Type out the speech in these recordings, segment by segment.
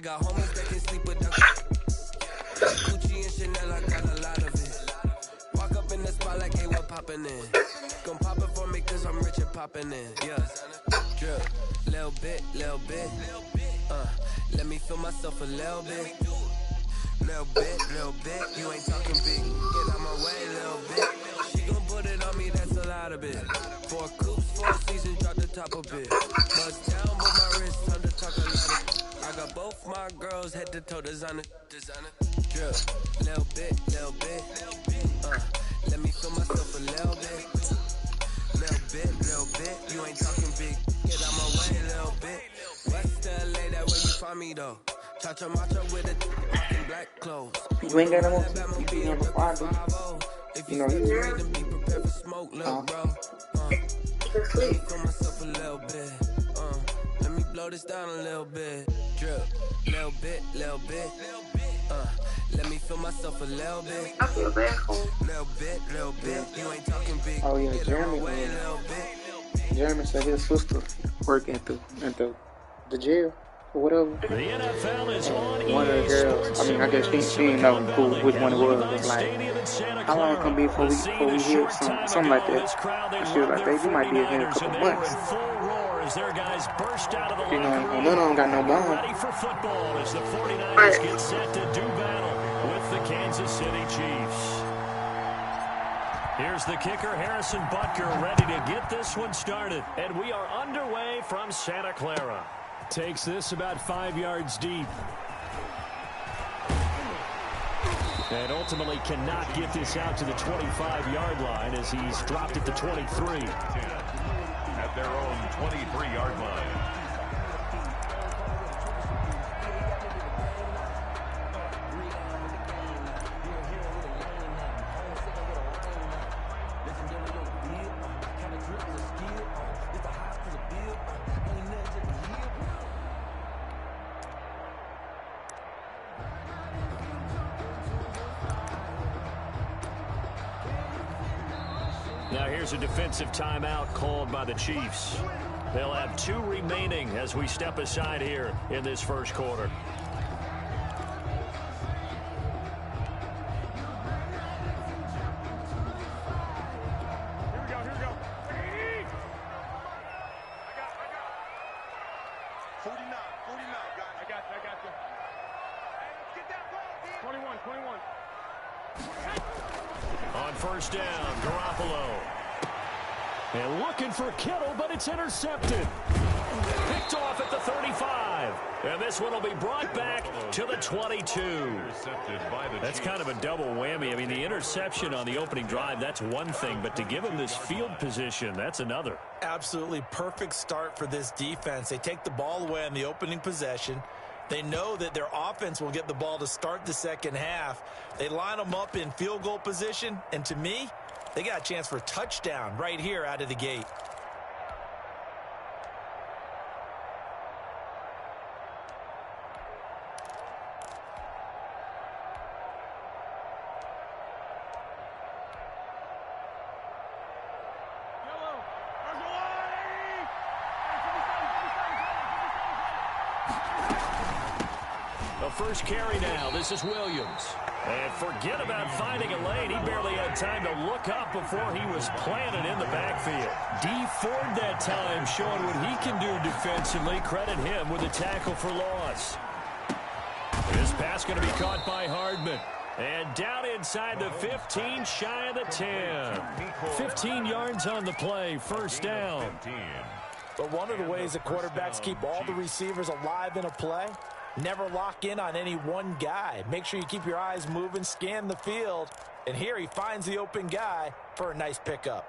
got homies that can sleep without Gucci and Chanel, I got a lot of it. Walk up in the spot like, hey, what poppin' in? Gon' pop it for me cause I'm rich and poppin' in. Yeah, drip, little bit. Let me feel myself a little bit. Little bit, you ain't talking big. Get out my way, little bit. She gon' put it on me, that's a lot of it. 4 coops, 4 seasons, drop the top a bit. Bust down with my wrist, time to talk a lot of. I got both my girls head to toe designer. Drip, little bit. Let me feel myself a little bit. Little bit, you ain't talking big. Get out my way, little bit. West LA, that where you find me though. Chacha macho with a rockin' black clothes. You ain't got no more. You be on the father. If you ready to be prepared for smoke, little bro. Let me feel myself a little bit. Let me blow this down a little bit. Drip, little bit. Let me feel myself a little bit. I feel bad for him. Little bit. You ain't talking big. Oh yeah, Jeremy said his sister worked at the jail or whatever. The NFL is on. One of the girls, I mean, I guess she didn't know which one it was like, how long it gonna be before we hear something like that? And she was like, baby, you might be in here a couple months. Their guys burst out of the You know, none of them got no bone. ready for football as the 49ers get set to do battle with the Kansas City Chiefs. Here's the kicker, Harrison Butker, ready to get this one started. And we are underway from Santa Clara. Takes this about 5 yards deep. And ultimately cannot get this out to the 25-yard line as he's dropped at the 23. At their own 23-yard line. Now here's a defensive timeout called by the Chiefs. They'll have 2 remaining as we step aside here in this first quarter. Here we go. 49, guys. I got you. Get that ball, 21. On first down, Garoppolo. And looking for Kittle, but it's intercepted. Picked off at the 35. And this one will be brought back to the 22. That's kind of a double whammy. I mean, the interception on the opening drive, that's one thing. But to give him this field position, that's another. Absolutely perfect start for this defense. They take the ball away on the opening possession. They know that their offense will get the ball to start the second half. They line them up in field goal position, and to me, they got a chance for a touchdown right here out of the gate. First carry now. This is Williams. And forget about finding a lane. He barely had time to look up before he was planted in the backfield. D Ford that time showing what he can do defensively. Credit him with a tackle for loss. This pass going to be caught by Hardman. And down inside the 15, shy of the 10. 15 yards on the play, first down. But one of the ways that quarterbacks keep all the receivers alive in a play, never lock in on any one guy. Make sure you keep your eyes moving, scan the field. And here he finds the open guy for a nice pickup.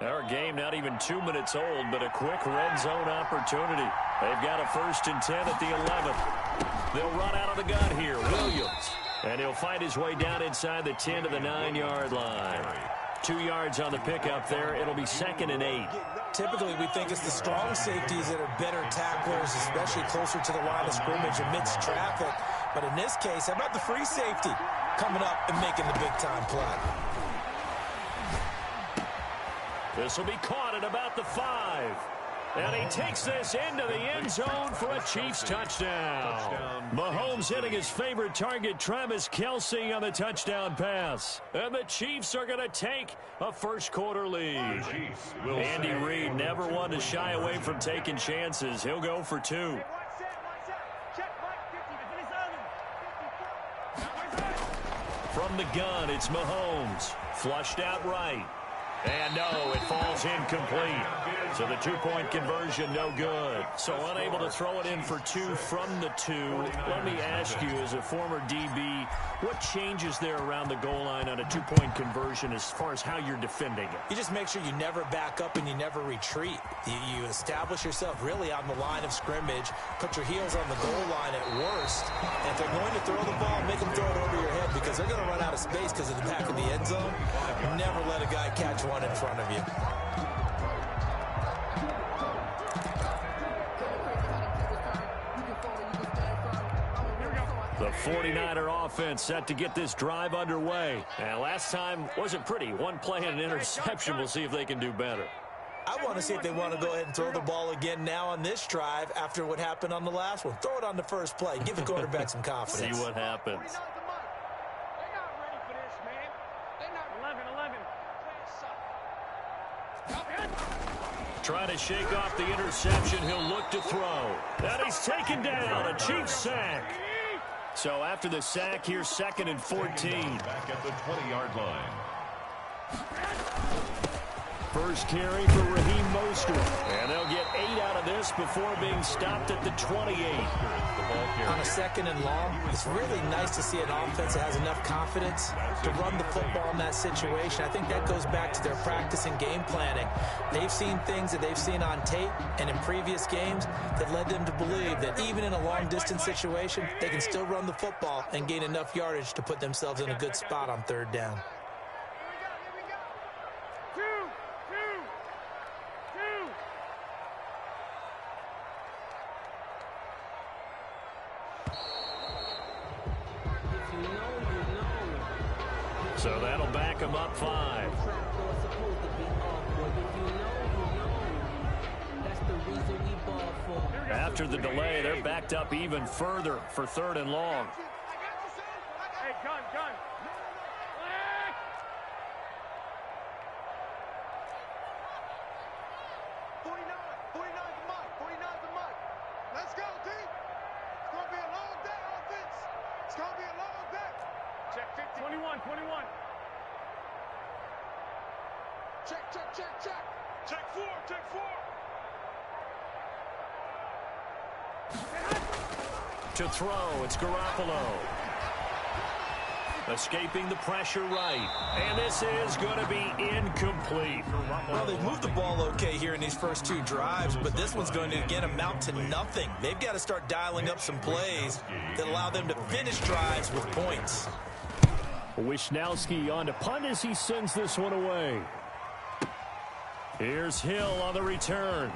Our game not even 2 minutes old, but a quick red zone opportunity. They've got a 1st and 10 at the 11th. They'll run out of the gun here. Williams. And he'll find his way down inside the 10 to the 9-yard line. 2 yards on the pickup there. It'll be 2nd and 8. Typically, we think it's the strong safeties that are better tacklers, especially closer to the line of scrimmage amidst traffic. But in this case, how about the free safety coming up and making the big-time play? This will be caught at about the 5. And he takes this into the end zone for a Chiefs touchdown. Mahomes hitting his favorite target, Travis Kelce, on the touchdown pass. And the Chiefs are going to take a first-quarter lead. Andy Reid never one to shy away from taking chances. He'll go for 2. From the gun, it's Mahomes. Flushed out right. And no, it falls incomplete. So the two-point conversion, no good. So unable to throw it in for 2 from the 2. Let me ask you, as a former DB, what changes there around the goal line on a two-point conversion as far as how you're defending it? You just make sure you never back up and you never retreat. You establish yourself really on the line of scrimmage, put your heels on the goal line at worst. And if they're going to throw the ball, make them throw it over your head because they're going to run out of space because of the back of the end zone. Never let a guy catch one in front of you. The 49er offense set to get this drive underway. And last time wasn't pretty. One play and an interception. We'll see if they can do better. I want to see if they want to go ahead and throw the ball again now on this drive after what happened on the last one. Throw it on the first play. Give the quarterback some confidence. See what happens. Trying to shake off the interception. He'll look to throw. And he's taken down. A Chiefs sack. So after the sack, here's 2nd and 14. Back at the 20-yard line. First carry for Raheem Mostert. And they'll get 8 out of this before being stopped at the 28. On a 2nd and long, it's really nice to see an offense that has enough confidence to run the football in that situation. I think that goes back to their practice and game planning. They've seen things that they've seen on tape and in previous games that led them to believe that even in a long-distance situation, they can still run the football and gain enough yardage to put themselves in a good spot on 3rd down. So that'll back him up 5. After the delay, they're backed up even further for 3rd and long. Hey, gun. 49's the mark. 49's the mark. Let's go, D. It's going to be a long day, offense. It's going to be a long day. Check 50. 21. Check. Check 4. To throw, it's Garoppolo. Escaping the pressure right. And this is going to be incomplete. Well, they've moved the ball okay here in these first 2 drives, but this one's going to, again, amount to nothing. They've got to start dialing up some plays that allow them to finish drives with points. Wisnowski on to punt as he sends this one away. Here's Hill on the return.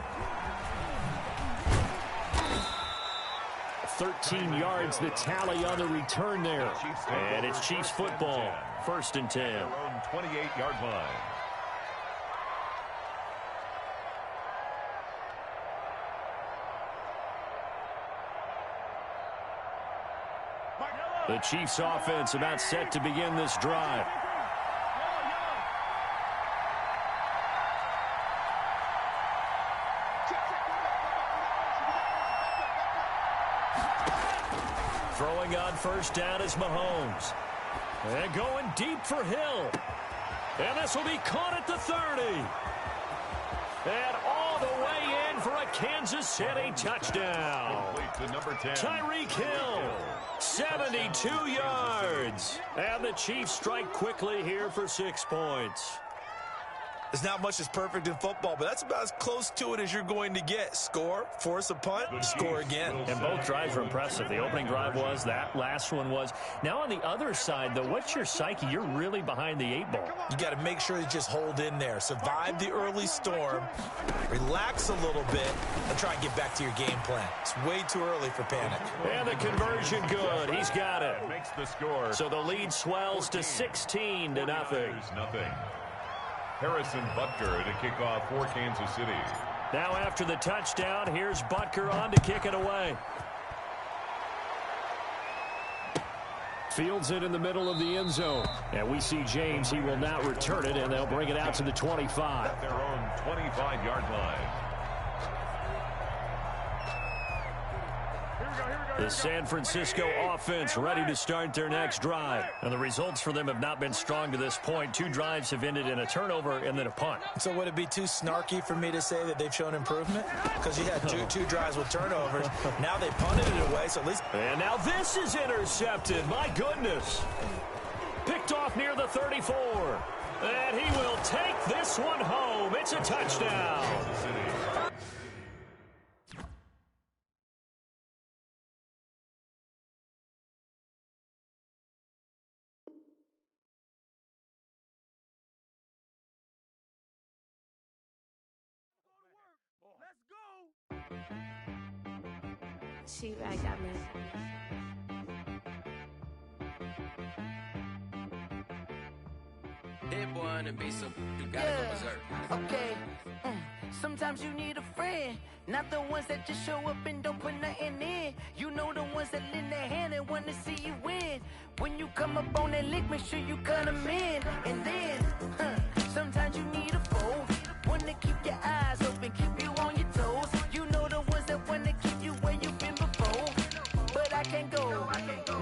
13 yards the tally on the return there. And it's Chiefs football. 1st and 10. 28-yard line. The Chiefs offense about set to begin this drive. Throwing on 1st down is Mahomes. And going deep for Hill. And this will be caught at the 30. And all the way in for a Kansas City touchdown. Tyreek Hill, 72 yards. And the Chiefs strike quickly here for 6 points. There's not much that's perfect in football, but that's about as close to it as you're going to get. Score, force a punt, score again. And both drives were impressive. The opening drive was, that last one was. Now on the other side, though, what's your psyche? You're really behind the 8 ball. You got to make sure you just hold in there. Survive the early storm, relax a little bit, and try and get back to your game plan. It's way too early for panic. And the conversion good. He's got it. Makes the score. So the lead swells to 16-0. Harrison Butker to kick off for Kansas City. Now after the touchdown, here's Butker on to kick it away. Fields it in the middle of the end zone. And we see James. He will now return it, and they'll bring it out to the 25. At their own 25-yard line. The San Francisco offense ready to start their next drive. And the results for them have not been strong to this point. 2 drives have ended in a turnover and then a punt. So would it be too snarky for me to say that they've shown improvement? Because you had two drives with turnovers. Now they punted it away, so at least... And now this is intercepted. My goodness. Picked off near the 34. And he will take this one home. It's a touchdown. She right got me. Hit one and be some, you gotta go berserk. Okay. Sometimes you need a friend, not the ones that just show up and don't put nothing in. You know the ones that lend their hand and want to see you win. When you come up on that lick, make sure you cut them in. And then, sometimes you need a foe, one to keep your eyes open, keep you on your toes. You know the ones that want to keep you where you've been before. But I can't go,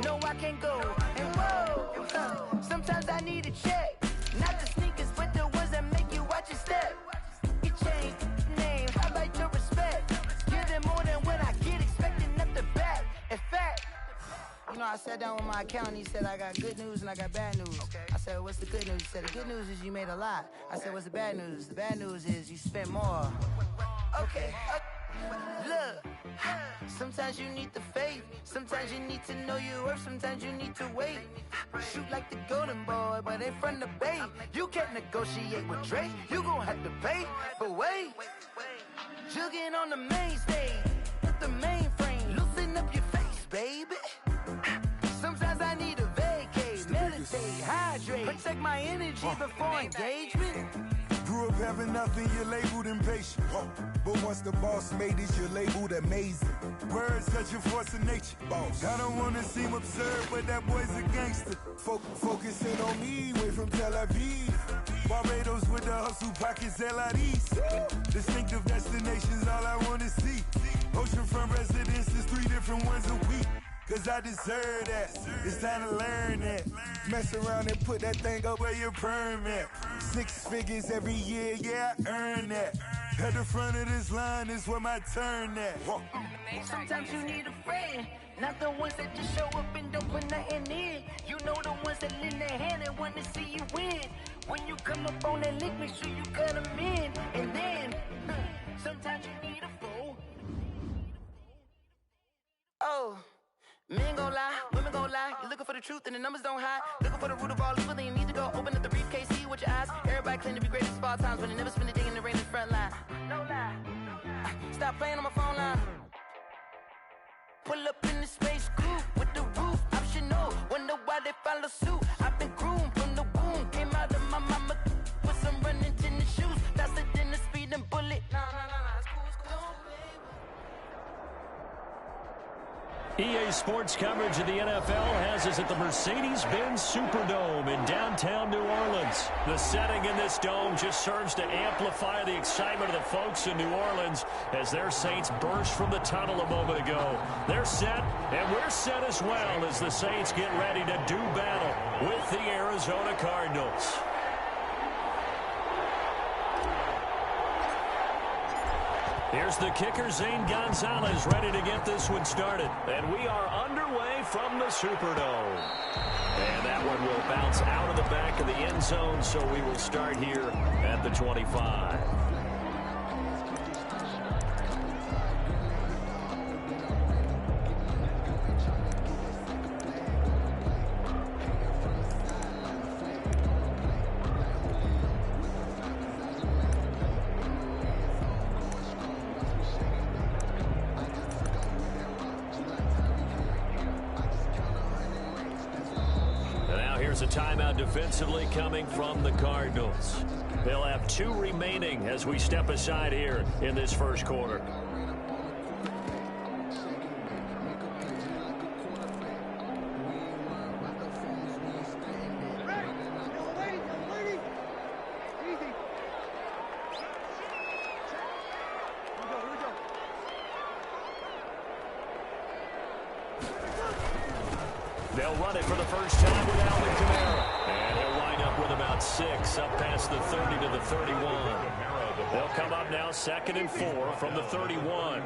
no I can't go. And whoa, sometimes I need a check. Not the sneakers, but the ones that make you watch your step. You change name, how about your respect? Give them more than what I get, expecting up the back. In fact, you know, I sat down with my accountant, he said I got good news and I got bad news. I said, what's the good news? He said, the good news is you made a lot. I said, what's the bad news? The bad news is you spent more. Okay. Look, sometimes you need the faith, sometimes you need to know your worth, sometimes you need to wait. Shoot like the golden boy, but ain't from the bay. You can't negotiate with Drake, you gon' have to pay. But wait, jugging on the main stage, with the mainframe, loosen up your face, baby. Sometimes I need a vacate, meditate, hydrate, protect my energy before engagement. Grew up having nothing, you're labeled impatient. But once the boss made it, you're labeled amazing. Words such a force of nature. Boss. I don't wanna seem absurd, but that boy's a gangster. Focusing on me, way from Tel Aviv. Barbados with the hustle pockets, LIDs. Distinctive destinations, all I wanna see. Oceanfront residences, 3 different ones a week. Cause I deserve that, it's time to learn that. Mess around and put that thing up where your permit. 6 figures every year, yeah, I earn that. At the front of this line is where my turn at. Sometimes you need a friend, not the ones that just show up and don't put nothing in. You know the ones that lend their hand and want to see you win. When you come up on that lick, make sure you cut them in. And then, sometimes you need a fool. Oh. Men gon' lie, women gon' lie. You're looking for the truth and the numbers don't hide. Looking for the root of all evil, then you need to go open up the briefcase, see with your eyes. Everybody claim to be greatest of all times, but they never spend a day in the rain in the front line. No lie. Stop playing on my phone line. Pull up in the space coupe with the roof optional. Wonder why they follow suit. I've been groomed from the womb. Came out of my mama with some running tennis shoes. Faster than the speeding bullet. Nah, it's cool, it's cool. EA Sports coverage of the NFL has us at the Mercedes-Benz Superdome in downtown New Orleans. The setting in this dome just serves to amplify the excitement of the folks in New Orleans as their Saints burst from the tunnel a moment ago. They're set, and we're set as well as the Saints get ready to do battle with the Arizona Cardinals. Here's the kicker, Zane Gonzalez, ready to get this one started. And we are underway from the Superdome. And that one will bounce out of the back of the end zone, so we will start here at the 25. A timeout defensively coming from the Cardinals. They'll have 2 remaining as we step aside here in this first quarter. They'll run it for the first time with Alvin Kamara. And he'll line up with about 6 up past the 30 to the 31. They'll come up now 2nd and 4 from the 31.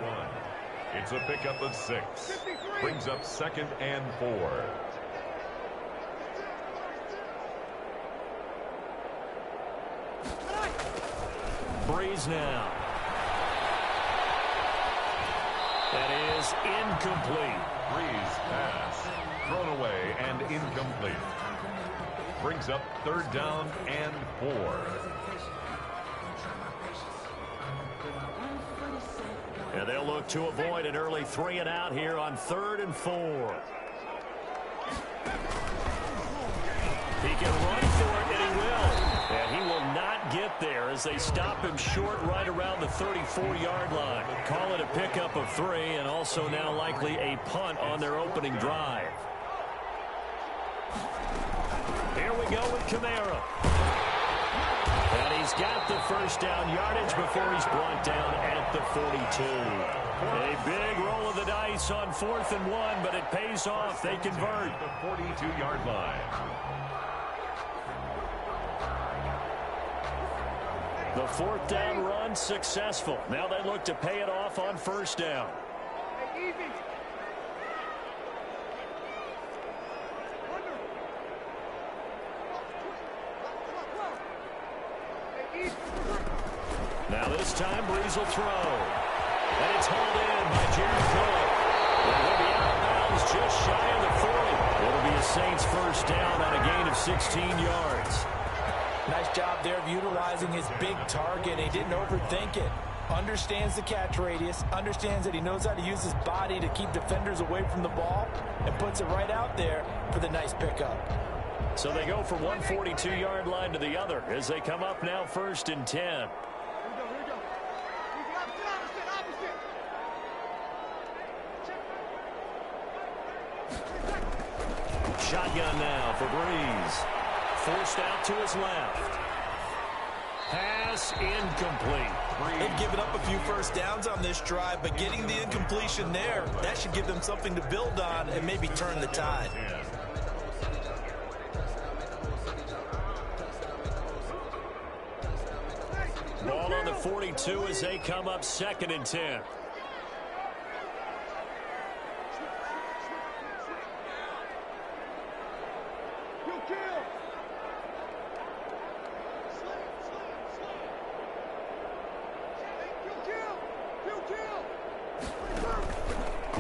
It's a pickup of 6. Brings up 2nd and 4. Breeze now. That is incomplete. Breeze pass. Thrown away and incomplete. Brings up 3rd down and 4. And they'll look to avoid an early 3 and out here on 3rd and 4. He can run for it, and he will. And he will not get there as they stop him short right around the 34-yard line. Call it a pickup of 3, and also now likely a punt on their opening drive. Here we go with Kamara. And he's got the first down yardage before he's brought down at the 42. A big roll of the dice on 4th and 1, but it pays off. They convert. The 42-yard line. The 4th down run successful. Now they look to pay it off on 1st down. Now this time Breeze will throw. And it's hauled in by Jared Cook. And he'll be out of bounds just shy of the 40. It'll be a Saints first down on a gain of 16 yards. Nice job there of utilizing his big target. He didn't overthink it. Understands the catch radius. Understands that he knows how to use his body to keep defenders away from the ball. And puts it right out there for the nice pickup. So they go from 142-yard line to the other as they come up now 1st and 10. Shotgun now for Breeze. Forced out to his left. Pass incomplete. They've given up a few first downs on this drive, but getting the incompletion there, that should give them something to build on and maybe turn the tide. Ball on the 42 as they come up 2nd and 10.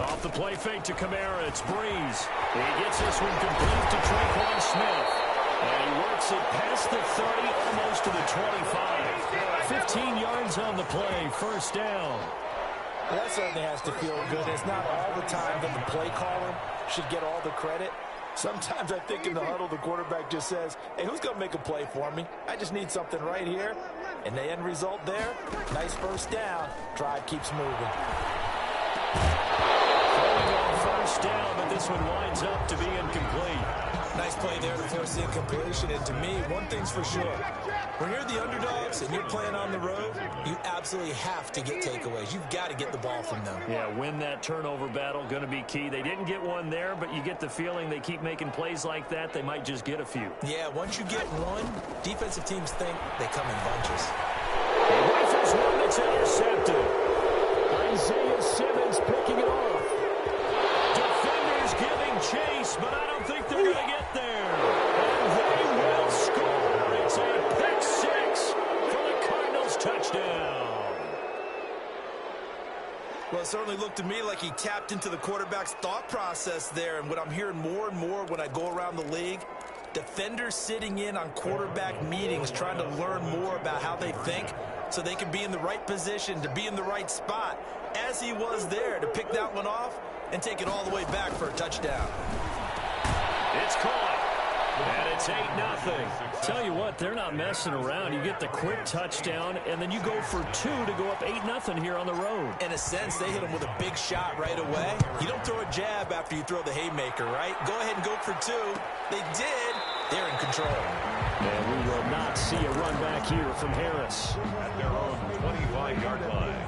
Off the play fake to Kamara, it's Breeze. He gets this one complete to Tre'Quan Smith. And he works it past the 30, almost to the 25. 15 yards on the play, 1st down. Well, that certainly has to feel good. It's not all the time that the play caller should get all the credit. Sometimes I think in the huddle, the quarterback just says, hey, who's going to make a play for me? I just need something right here. And the end result there, nice first down. Drive keeps moving. First down, but this one winds up to be incomplete. Nice play there to force the incompletion. And to me, one thing's for sure. When you're the underdogs and you're playing on the road, you absolutely have to get takeaways. You've got to get the ball from them. Yeah, win that turnover battle, going to be key. They didn't get one there, but you get the feeling they keep making plays like that, they might just get a few. Yeah, once you get one, defensive teams think they come in bunches. Rifles one that's intercepted. Isaiah Simmons picking it off. Defenders giving chase, but I don't think they're going to get there. And they will score. It's a pick 6 for the Cardinals touchdown. Well, it certainly looked to me like he tapped into the quarterback's thought process there. And what I'm hearing more and more when I go around the league, defenders sitting in on quarterback meetings trying to learn more about how they think so they can be in the right position to be in the right spot, as he was there to pick that one off and take it all the way back for a touchdown. It's caught. And it's 8-0. Tell you what, they're not messing around. You get the quick touchdown, and then you go for 2 to go up 8-0 here on the road. In a sense, they hit him with a big shot right away. You don't throw a jab after you throw the haymaker, right? Go ahead and go for 2. They did. They're in control. And we will not see a run back here from Harris. At their own 25-yard line.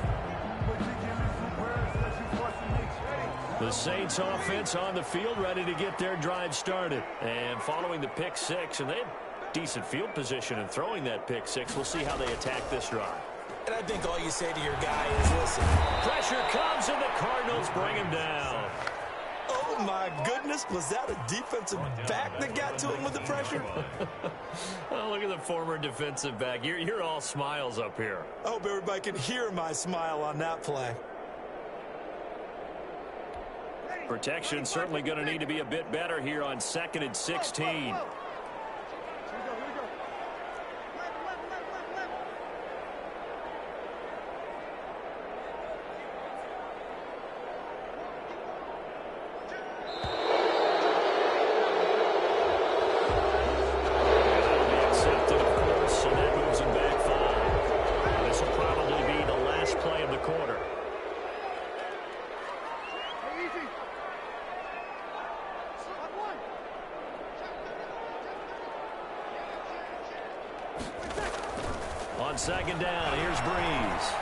The Saints offense on the field, ready to get their drive started. And following the pick 6, and they had decent field position in throwing that pick 6. We'll see how they attack this drive. And I think all you say to your guy is, listen. Pressure comes, and the Cardinals bring him down. Oh, my goodness. Was that a defensive back that got to him with the pressure? Oh, look at the former defensive back. You're all smiles up here. I hope everybody can hear my smile on that play. Protection certainly going to need to be a bit better here on 2nd and 16. Accepted, of course, and that moves him back 5. This will probably be the last play of the quarter. On 2nd down, here's Breeze.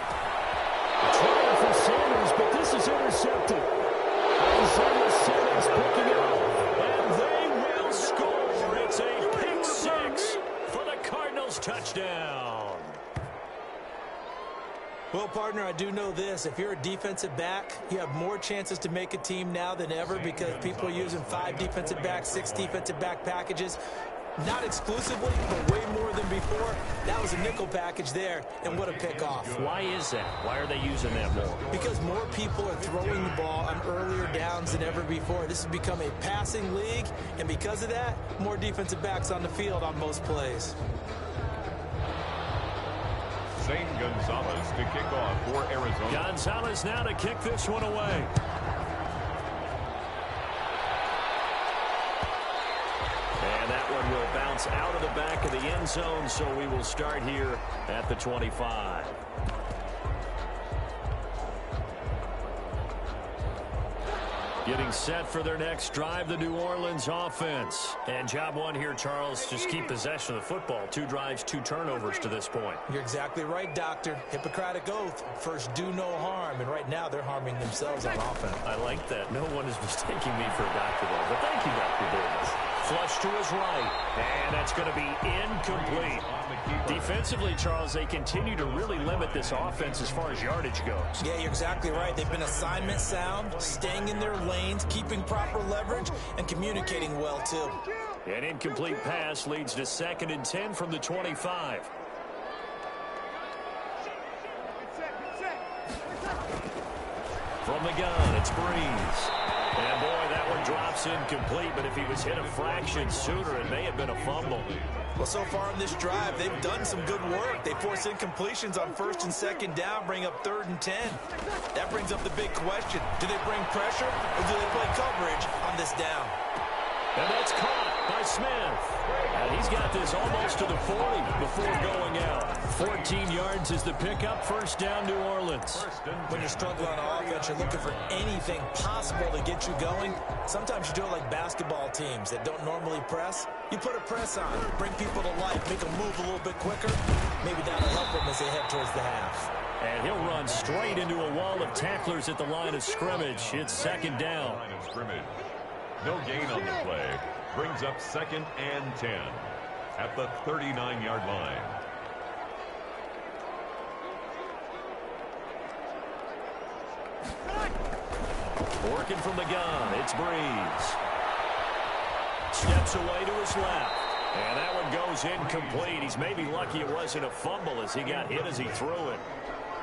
Trying for Sanders, but this is intercepted. Isaiah Simmons picking up, And they will score. It's a pick 6 for the Cardinals touchdown. Well, partner, I do know this. If you're a defensive back, you have more chances to make a team now than ever because people are using 5 defensive backs, 6 defensive back packages. Not exclusively, but way more than before. That was a nickel package there, and what a pickoff. Why is that? Why are they using that more? Because more people are throwing the ball on earlier downs than ever before. This has become a passing league, and because of that, more defensive backs on the field on most plays. Zane Gonzalez to kick off for Arizona. Gonzalez now to kick this one away. And that one will bounce out of the back of the end zone, so we will start here at the 25. Getting set for their next drive, the New Orleans offense. And job one here, Charles, just keep possession of the football. 2 drives, 2 turnovers to this point. You're exactly right, Doctor. Hippocratic oath. First, do no harm. And right now, they're harming themselves on offense. I like that. No one is mistaking me for a doctor, though. But thank you, Dr. Davis. Flush to his right. And that's going to be incomplete. Defensively, Charles, they continue to really limit this offense as far as yardage goes. Yeah, you're exactly right. They've been assignment sound, staying in their lanes, keeping proper leverage, and communicating well, too. An incomplete pass leads to 2nd and 10 from the 25. From the gun, it's Breeze. And, boy, that one drops incomplete, but if he was hit a fraction sooner, it may have been a fumble. Well, so far on this drive, they've done some good work. They force incompletions on 1st and 2nd down, bring up 3rd and 10. That brings up the big question. Do they bring pressure, or do they play coverage on this down? And that's caught by Smith. And he's got this almost to the 40 before going out. 14 yards is the pickup. 1st down, New Orleans. When you're struggling on offense, you're looking for anything possible to get you going. Sometimes you do it like basketball teams that don't normally press. You put a press on, bring people to life, make them move a little bit quicker. Maybe that'll help them as they head towards the half. And he'll run straight into a wall of tacklers at the line of scrimmage. It's 2nd down. Line of scrimmage. No gain on the play. Brings up 2nd and 10 at the 39-yard line. Working from the gun, it's Breeze. Steps away to his left. And that one goes incomplete. He's maybe lucky it wasn't a fumble as he got hit as he threw it.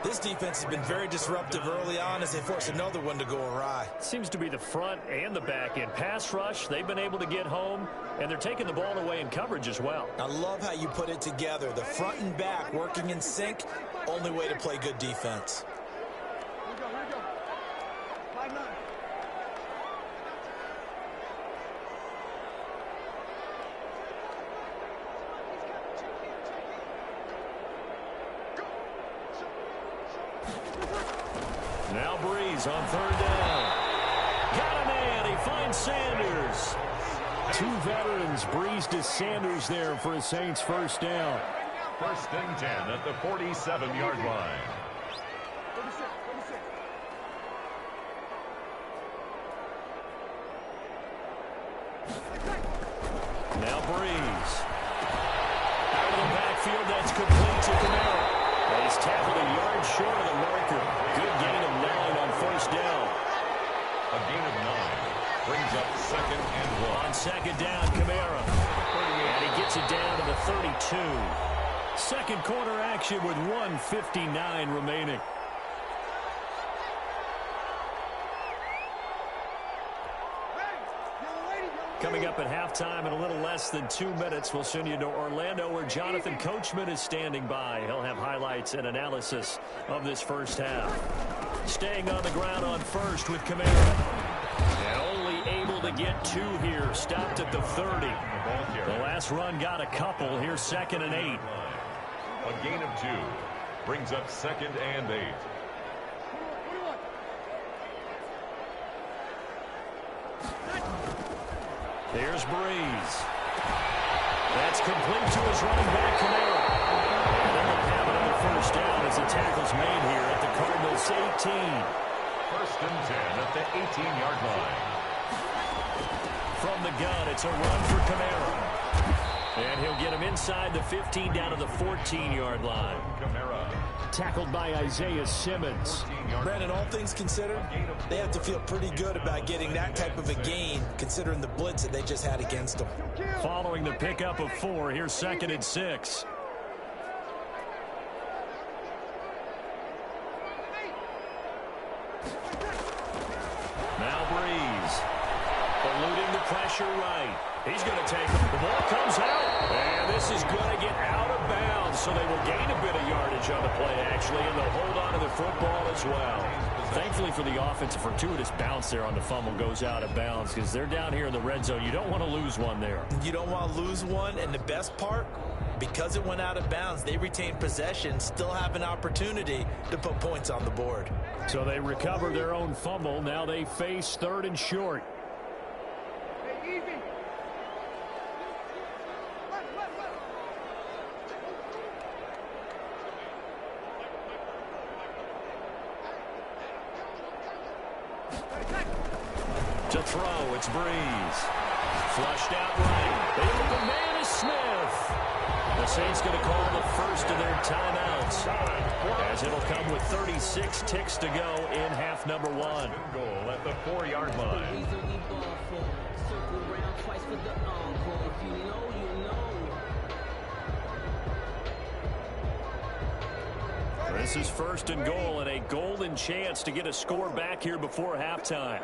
This defense has been very disruptive early on as they force another one to go awry. Seems to be the front and the back end. Pass rush, they've been able to get home, and they're taking the ball away in coverage as well. I love how you put it together. The front and back working in sync, only way to play good defense. Here we go. 5-9. Now Breeze on third down. Got a man. He finds Sanders. Two veterans, Breeze to Sanders there for a Saints first down. First and 10 at the 47-yard line. Now Breeze. Out of the backfield, that's complete to Camara. He's tackled a yard short of the marker. Good gain of 9 on first down. A gain of 9 brings up second and 1. On second down, Camara. And he gets it down to the 32. Second quarter action with 1:59 remaining. Coming up at halftime in a little less than 2 minutes, we'll send you to Orlando where Jonathan Coachman is standing by. He'll have highlights and analysis of this first half. Staying on the ground on first with Camara. And only able to get 2 here. Stopped at the 30. The last run got a couple. Here's second and 8. A gain of 2 brings up second and 8. Here's Breeze. That's complete to his running back, Camara. And then they'll have it on the first down as the tackle's made here at the Cardinals' 18. First and 10 at the 18-yard line. From the gun, it's a run for Camara. And he'll get him inside the 15 down to the 14-yard line. Camara. Tackled by Isaiah Simmons. Brandon, all things considered, they have to feel pretty good about getting that type of a gain, considering the blitz that they just had against them. Following the pickup of 4, here's second and 6. Now Breeze. Eluding the pressure right. He's going to take it. The ball comes out. And this is going to get out of bounds, so they will gain a bit of yardage on the play, actually, and they'll hold on to the football as well. Thankfully for the offense, a fortuitous bounce there on the fumble goes out of bounds because they're down here in the red zone. You don't want to lose one there. You don't want to lose one, and the best part, because it went out of bounds, they retain possession, still have an opportunity to put points on the board. So they recover their own fumble. Now they face third and short. To throw, it's Breeze. Flushed out right. The open man is Smith. The Saints going to call the first of their timeouts, as it'll come with 36 ticks to go in half number 1. Goal at the 4-yard line. This is first and goal and a golden chance to get a score back here before halftime.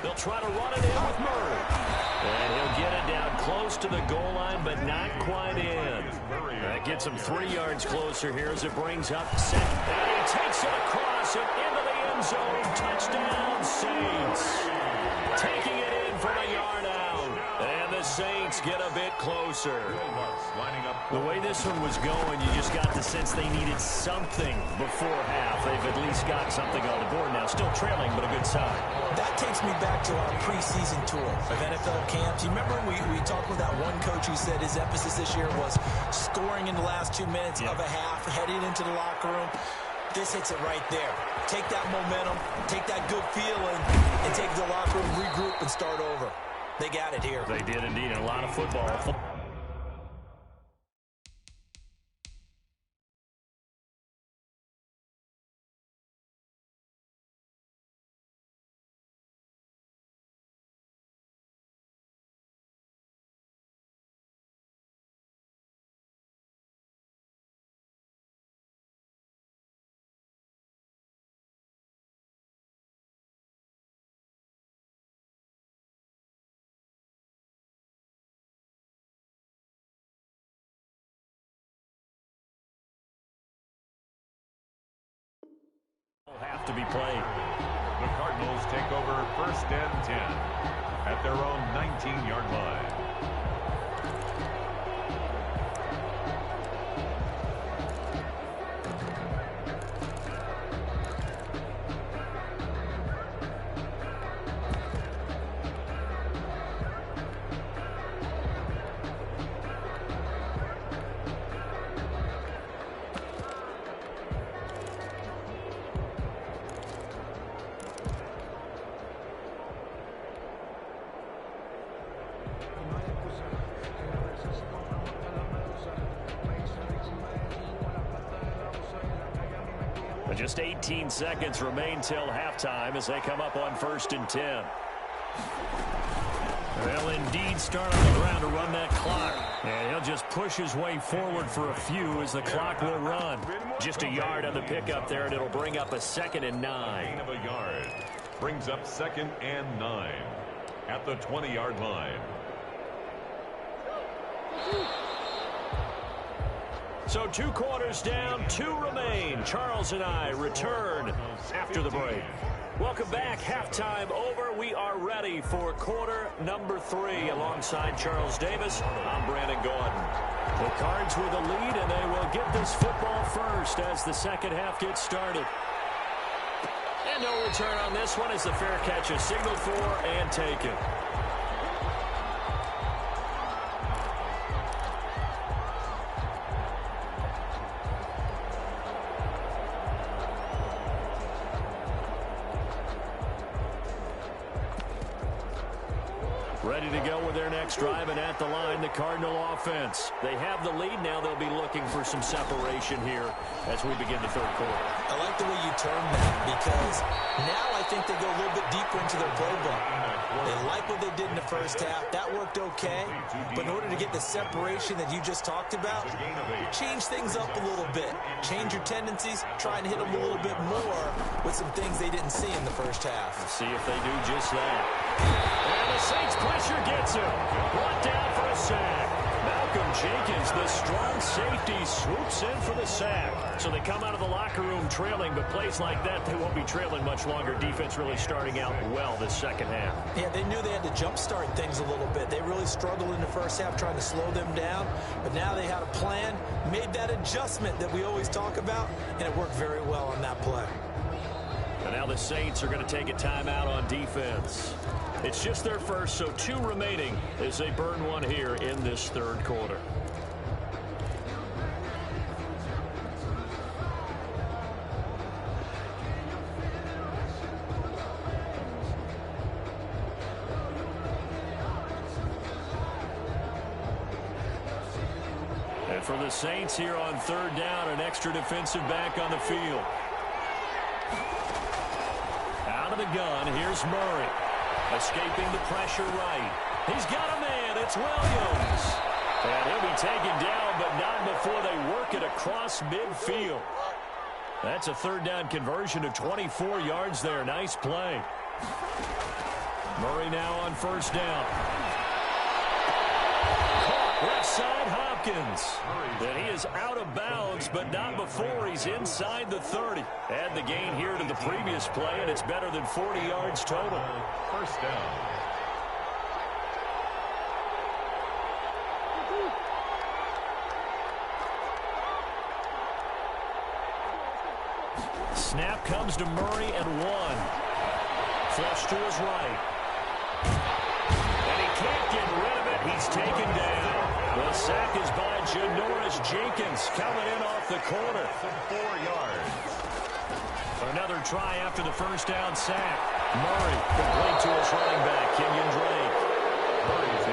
They'll try to run it in with Murray. And he'll get it down close to the goal line, but not quite in. That gets him 3 yards closer here as it brings up second. And he takes it across and into the end zone. Touchdown, Saints. Taking it in from a yard out. And the Saints get a bit closer. The way this one was going, you just got the sense they needed something before half. They've at least got something on the board now. Still trailing, but a good sign. That takes me back to our preseason tour of NFL camps. You remember we talked with that one coach who said his emphasis this year was scoring in the last 2 minutes of a half, heading into the locker room. This hits it right there. Take that momentum, take that good feeling, and take the locker room, regroup, and start over. They got it here. They did indeed. A lot of football. Have to be played. The Cardinals take over first and 10 at their own 19-yard line. Just 18 seconds remain till halftime as they come up on 1st and 10. They'll indeed start on the ground to run that clock. And he'll just push his way forward for a few as the clock will run. Just a yard on the pickup there, and it'll bring up a 2nd and 9. Gain of a yard. Brings up 2nd and 9 at the 20-yard line. So 2 quarters down, 2 remain. Charles and I return after the break. Welcome back. Halftime over. We are ready for quarter number 3. Alongside Charles Davis, I'm Brandon Gordon. The Cards with a lead, and they will get this football first as the second half gets started. And no return on this one as the fair catch is signaled for and taken. Ready to go with their next drive, and at the line, the Cardinal offense. They have the lead. Now they'll be looking for some separation here as we begin the 3rd quarter. I like the way you termed that because now I think they go a little bit deeper into their playbook. They like what they did in the first half. That worked okay. But in order to get the separation that you just talked about, change things up a little bit. Change your tendencies. Try and hit them a little bit more with some things they didn't see in the first half. Let's see if they do just that. And the Saints pressure gets him. Brought down for a sack. Malcolm Jenkins, the strong safety, swoops in for the sack. So they come out of the locker room trailing, but plays like that, they won't be trailing much longer. Defense really starting out well this second half. Yeah, they knew they had to jumpstart things a little bit. They really struggled in the first half trying to slow them down, but now they had a plan, made that adjustment that we always talk about, and it worked very well on that play. And now the Saints are going to take a timeout on defense. It's just their first, so 2 remaining as they burn one here in this 3rd quarter. And for the Saints here on 3rd down, an extra defensive back on the field. Out of the gun, here's Murray. Escaping the pressure right. He's got a man. It's Williams. And he'll be taken down, but not before they work it across midfield. That's a 3rd down conversion of 24 yards there. Nice play. Murray now on 1st down. Caught left side Hopkins. And he is out of bounds, but not before he's inside the 30. Add the gain here to the previous play, and it's better than 40 yards total. 1st down. Snap comes to Murray and 1. Flush to his right. And he can't get rid of it. He's taken down. The sack is by Janoris Jenkins coming in off the corner. 4 yards. Another try after the 1st down sack. Murray complete to his running back, Kenyon Drake.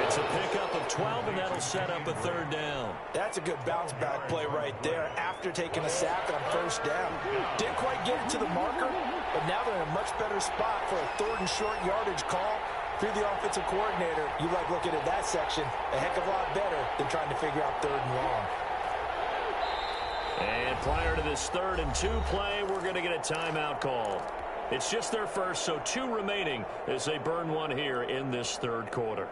It's a pickup of 12, and that'll set up a 3rd down. That's a good bounce back play right there after taking a sack on 1st down. Didn't quite get it to the marker, but now they're in a much better spot for a 3rd and short yardage call. Through the offensive coordinator, you like looking at that section a heck of a lot better than trying to figure out 3rd and long. And prior to this 3rd and 2 play, we're going to get a timeout call. It's just their first, so 2 remaining as they burn one here in this 3rd quarter.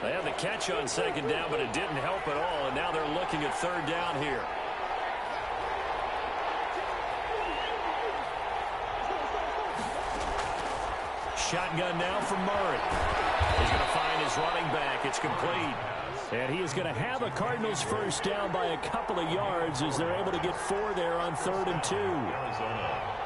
They had the catch on 2nd down, but it didn't help at all, and now they're looking at 3rd down here. Shotgun now from Murray. He's going to find his running back. It's complete. And he is going to have the Cardinals 1st down by a couple of yards as they're able to get 4 there on 3rd and 2. Arizona.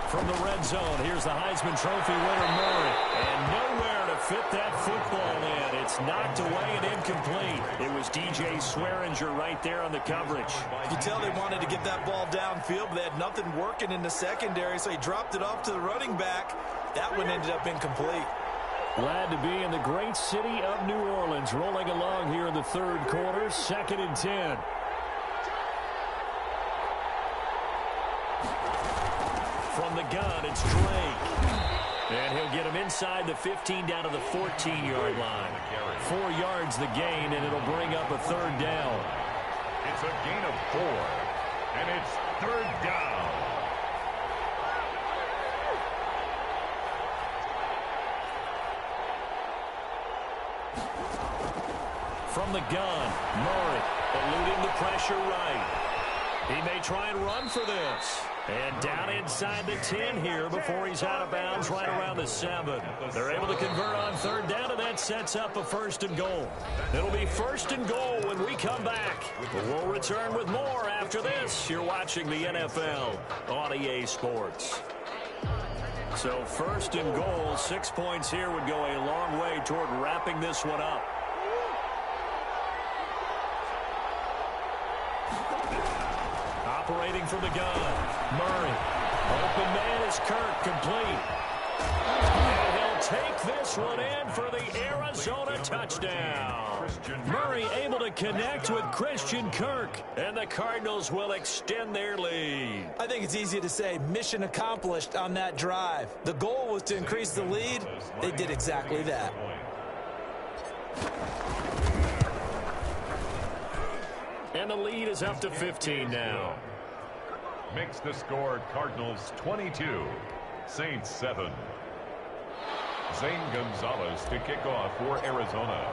From the red zone, here's the Heisman Trophy winner, Murray. And nowhere to to fit that football in. It's knocked away and incomplete. It was DJ Swearinger right there on the coverage. You can tell they wanted to get that ball downfield, but they had nothing working in the secondary, so he dropped it off to the running back. That one ended up incomplete. Glad to be in the great city of New Orleans, rolling along here in the third quarter, 2nd and 10. From the gun, it's Drake. And he'll get him inside the 15 down to the 14-yard line. 4 yards the gain, and it'll bring up a third down. It's a gain of 4, and it's third down. From the gun, Murray eluding the pressure right. He may try and run for this. And down inside the 10 here before he's out of bounds right around the 7. They're able to convert on third down, and that sets up a 1st and goal. It'll be 1st and goal when we come back. We'll return with more after this. You're watching the NFL on EA Sports. So 1st and goal, 6 points here would go a long way toward wrapping this one up. Operating from the gun, Murray. Open man is Kirk, complete. And he'll take this one in for the Arizona touchdown. Murray able to connect with Christian Kirk, and the Cardinals will extend their lead. I think it's easy to say mission accomplished on that drive. The goal was to increase the lead. They did exactly that. And the lead is up to 15 now. Makes the score Cardinals 22, Saints 7. Zane Gonzalez to kick off for Arizona.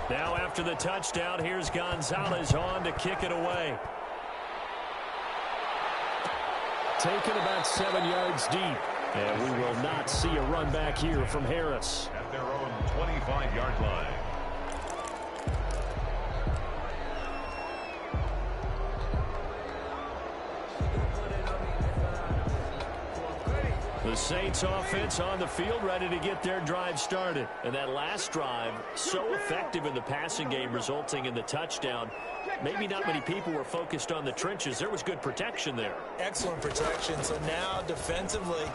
Now after the touchdown, here's Gonzalez on to kick it away. Taken about 7 yards deep. And we will not see a run back here from Harris. At their own 25-yard line. The Saints offense on the field, ready to get their drive started. And that last drive, so effective in the passing game, resulting in the touchdown. Maybe not many people were focused on the trenches. There was good protection there. Excellent protection. So now, defensively,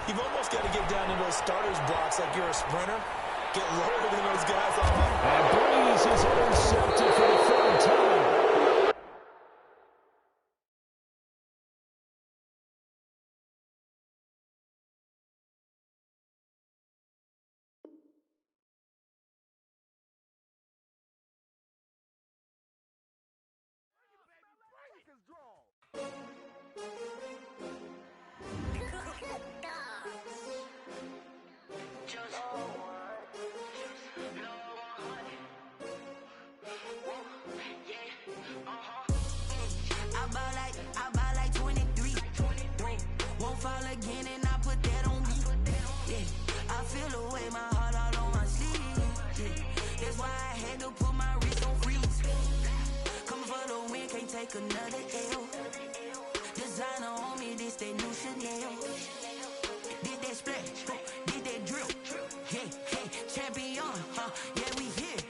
you've almost got to get down into those starters blocks like you're a sprinter. Get lower than those guys on them. And Breeze is intercepted for the 3rd time. I buy like 23. Won't fall again and I put that on me. Yeah, I feel the way, my heart all on my sleeve. Yeah, that's why I had to put my wrist on freeze. Coming for the win, can't take another L. Designer on me, this that new Chanel. Did that splash, did that drill. Yeah, champion, yeah, we here.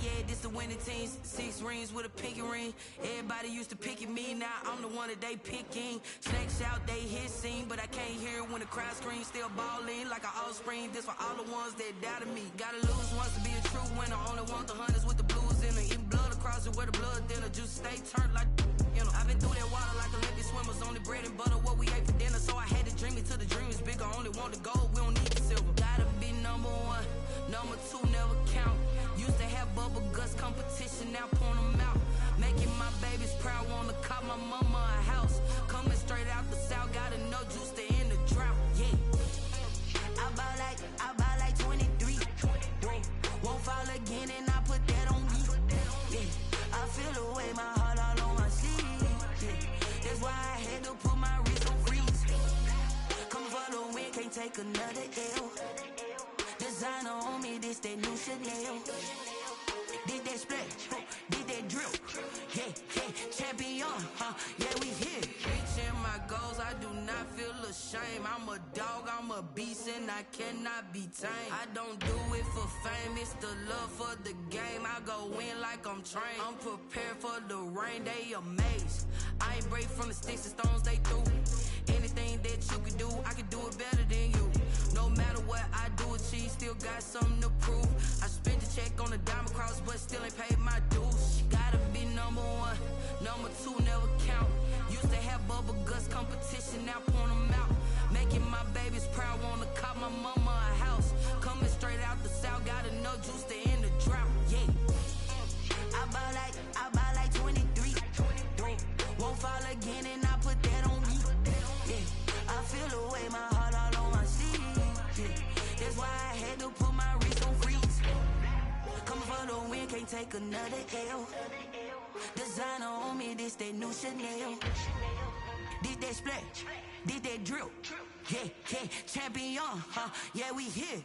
Yeah, this the winning team. 6 rings with a pinky ring. Everybody used to picking me, now I'm the one that they picking. Snakes out, they hit scene, but I can't hear when the crowd screams. Still balling like an offspring. This for all the ones that doubted me. Gotta lose once to be a true winner. Only want the hunters with the blues in it. Even blood across it where the blood thinner. Just stay turned like, you know. I've been through that water like Olympic swimmers. Only bread and butter, what we ate for dinner. So I had to dream it till the dream is bigger. Only want the gold, we don't need the silver. Gotta be number 1, number 2 never count. Used to have bubble guts competition, now point them out. Making my babies proud, wanna call my mama a house. Coming straight out the south, got enough juice to end the drought. Yeah, I buy like 23. Won't fall again and I put that on me. Yeah, I feel the way, my heart all on my sleeve. Yeah, that's why I had to put my wrist on freeze. Coming for the win, can't take another L. Designer on me, this that new Chanel. Did that splash, did that drill. Yeah, champion, yeah, we here. Reaching my goals, I do not feel ashamed. shame. I'm a dog, I'm a beast, and I cannot be tamed. I don't do it for fame, it's the love for the game. I go in like I'm trained. I'm prepared for the rain, they amazed. I ain't break from the sticks and stones they threw. Anything that you can do, I can do it better than you. No matter what I do, achieve, still got something to prove. I spent the check on the diamond cross, but still ain't paid my dues. Gotta be number one, number two never count. Used to have bubble guts competition, now point them out. Making my babies proud, wanna cop my mama a house. Coming straight out the south, got enough juice to end the drought. Yeah, I buy like 23. Won't fall again, and I put that on me. Yeah, I feel the way, my heart all on my sleeve. Yeah, that's why I had to put my wrist on freeze. Coming for the win, can't take another L. Designer on me, this that new Chanel. Did that splash, did that drill. Yeah, yeah, champion, huh? Yeah, we here.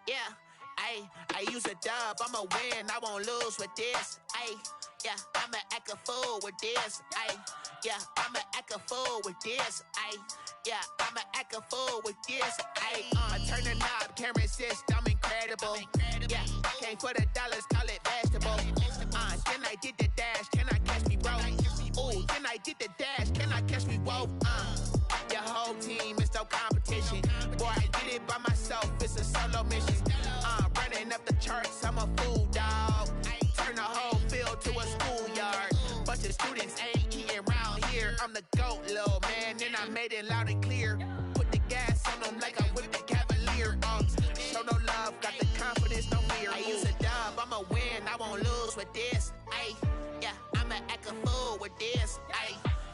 Yeah, I use a dub, I'ma win, I won't lose with this. Yeah, I'ma act a fool with this. Yeah, I'ma act a fool with this. Yeah, I'ma act a fool with this. I turn the knob, camera assist, I'm incredible. Yeah, came for the dollars, call it vegetable. Then I did the dash, can I catch me, bro? Ooh, then I did the dash, can I catch me, whoa? Your whole team is no competition. Boy, I did it by myself, it's a solo mission. Running up the charts, I'm a fool, dog. Turn the whole field to a schoolyard. Bunch of students ain't eating round here. I'm the GOAT, little man, and I made it loud and clear. Put the gas on them like I whipped the Cavalier. Show no love, got the confidence, no fear. I use a dub, I'ma win, I won't lose with this. Yeah, I'ma act a fool with this.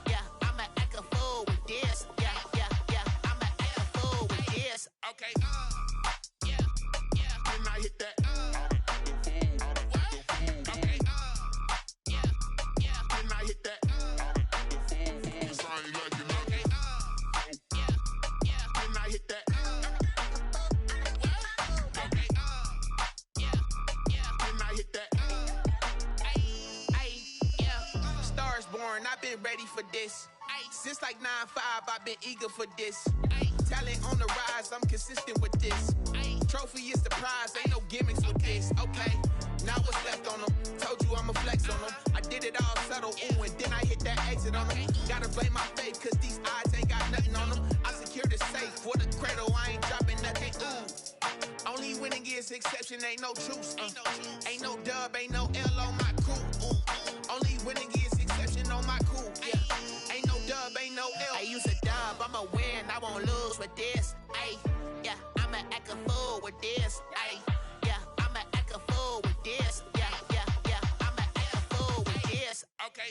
Yeah, I'ma act a fool with this. Yeah, I'ma act a fool with this. Okay, yeah, can I hit that? Okay, yeah, can I hit that? Cause I ain't like it. Okay, yeah, can I hit that? Okay, yeah, can I hit that? Yeah, Stars born, I've been ready for this. Since like 9-5, I've been eager for this. Talent on the rise, I'm consistent with this. Trophy is the prize, ain't no gimmicks with this. Okay, now what's left on them? Told you I'ma flex on them. I did it all subtle, ooh, and then I hit that exit on them. Gotta blame my faith, cause these odds ain't got nothing on them. I secure the safe for the cradle, I ain't dropping nothing, ooh. Only winning is exception, ain't no truce. Ain't no dub, ain't no L on my crew. Only winning is exception on my crew. Yeah, ain't no dub, ain't no L. I use a dub, I'ma win, I won't lose with this. Yeah, I'ma act a fool with this. Yeah, I'ma act a fool with this. Yeah, I'ma act a fool with this. Okay,